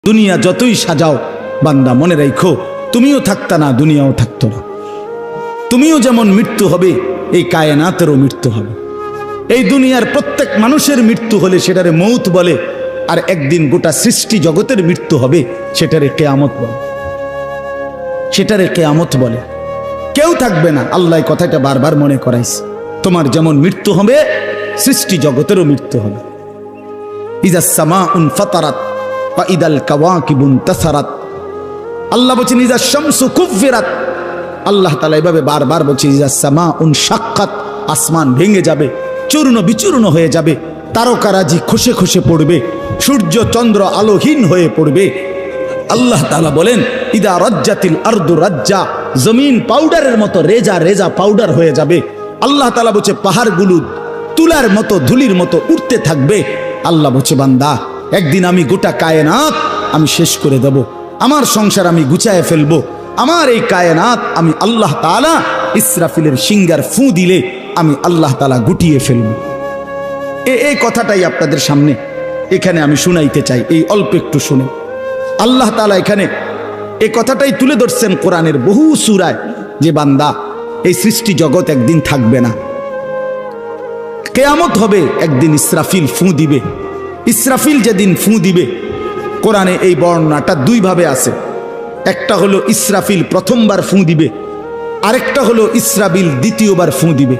দুনিয়া যতই সাজাও বান্দা মনে রাখো তুমিও থাকতা না, দুনিয়াও থাকতো না। তুমিও যেমন মৃত্যু হবে, এই কায়নাতেরও মৃত্যু হবে। এই দুনিয়ার প্রত্যেক মানুষের মৃত্যু হলে সেটারে মৌত বলে, আর একদিন গোটা সৃষ্টি জগতের মৃত্যু হবে সেটারে কিয়ামত বলে। সেটারে কিয়ামত বলে। কেউ থাকবে না, আল্লাহ কথাটা বারবার মনে করাইছে। তোমার যেমন মৃত্যু হবে, সৃষ্টি জগতেরও মৃত্যু হবে। ইজা সামাউন ফাতারাত ওয়া ইদাল কাওয়াকিবুন তাসারাত। আল্লাহ বলেছেন ইজা শামসু কুফিরাত। আল্লাহ তাআলা এভাবে বারবার বলছে ইজা সামাউন শাক্কাত, আসমান ভেঙে যাবে, চূর্ণ বিচূর্ণ হয়ে যাবে, তারকারাজি খসে খসে পড়বে, সূর্য চন্দ্র আলোহীন হয়ে পড়বে। আল্লাহ তাআলা বলেন ইদা রাজ্জাতিল আরদু রাজ্জা, জমিন পাউডারের মতো রেজা রেজা পাউডার হয়ে যাবে। আল্লাহ তাআলা বলছে পাহাড়গুলো তুলার মতো ধুলির মতো উঠতে থাকবে। আল্লাহ বলছে বান্দা একদিন আমি গোটা কায়নাত আমি শেষ করে দেব, আমার সংসার আমি গুছায় ফেলবো, আমার এই কায়নাত আমি আল্লাহ তাআলা ইসরাফিলের সিঙ্গার ফু দিলে আমি আল্লাহ তাআলা গুটিয়ে ফেলবো। এই কথাটাই আপনাদের সামনে এখানে আমি শুনাইতে চাই, এই অল্প একটু শুনে। আল্লাহ তাআলা এখানে এই কথাটাই তুলে ধরছেন কোরআনের বহু সূরায়, যে বান্দা এই সৃষ্টি জগৎ একদিন থাকবে না, কিয়ামত হবে, একদিন ইসরাফিল ফু দিবে। ইসরাফিল যেদিন ফু দিবে, কোরআনে এই বর্ণনাটা দুই ভাবে আছে। একটা হলো ইসরাফিল প্রথমবার ফু দিবে, আরেকটা হলো ইসরাফিল দ্বিতীয়বার ফু দিবে।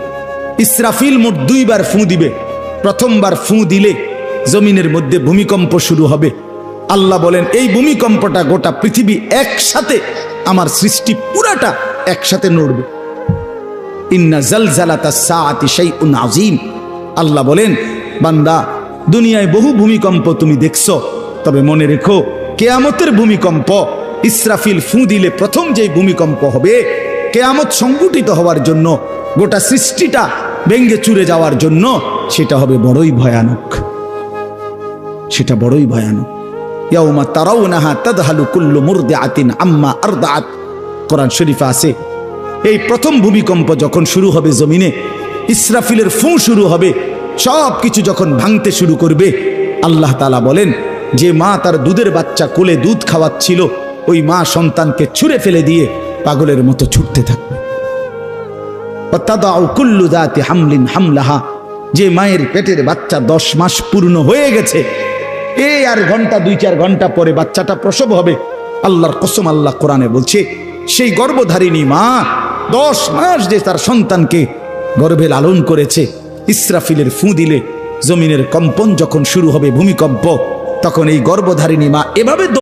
ইসরাফিল মোট দুইবার ফু দিবে। প্রথমবার ফু দিলে জমিনের মধ্যে ভূমিকম্প শুরু হবে। আল্লাহ বলেন এই ভূমিকম্পটা গোটা পৃথিবী একসাথে, আমার সৃষ্টি পুরাটা একসাথে নড়বে। ইন্না জালজালাতাস সাআতি শাইউন আযীম। আল্লাহ বলেন বান্দা দুনিয়ায় বহু ভূমিকম্প তুমি দেখছো, তবে মনে রেখো কিয়ামতের ভূমিকম্প, ইসরাফিল ফু দিলে প্রথম যে ভূমিকম্প হবে, কিয়ামত সংঘটিত হওয়ার জন্য, গোটা সৃষ্টিটা ভেঙ্গে চুরে যাওয়ার জন্য, সেটা হবে বড়ই ভয়ানক। সেটা বড়ই ভয়ানক। ইয়াউমা তারাউনাহা তাযহালু কুল্লু মুরদিআতিন আম্মা আরদাআত। কোরআন শরীফে আছে এই প্রথম ভূমিকম্প যখন শুরু হবে জমিনে, ইসরাফিলের ফু শুরু হবে, সব কিছু যখন ভাঙতে শুরু করবে, আল্লাহ তাআলা বলেন যে মা তার দুধের বাচ্চা কোলে দুধ খাওয়াচ্ছিল, ওই মা সন্তানকে ছুঁড়ে ফেলে দিয়ে পাগলের মতো ছুটতে থাকবে। ওয়াতাদাউ কুল্লু যাতি হামলিন হামলাহা, যে মায়ের পেটের বাচ্চা 10 মাস পূর্ণ হয়ে গেছে, এই আর ঘন্টা 2-4 ঘন্টা পরে বাচ্চাটা প্রসব হবে। আল্লাহর কসম, আল্লাহ কোরআনে বলছে সেই গর্ভধারিণী মা 10 মাস যে তার সন্তানকে গর্ভে লালন করেছে, ইসরাফিলের ফু দিলে জমিনের কম্পন যখন শুরু হবে, ভূমিকম্প, তখন এই গর্ভধারিণী মা এভাবে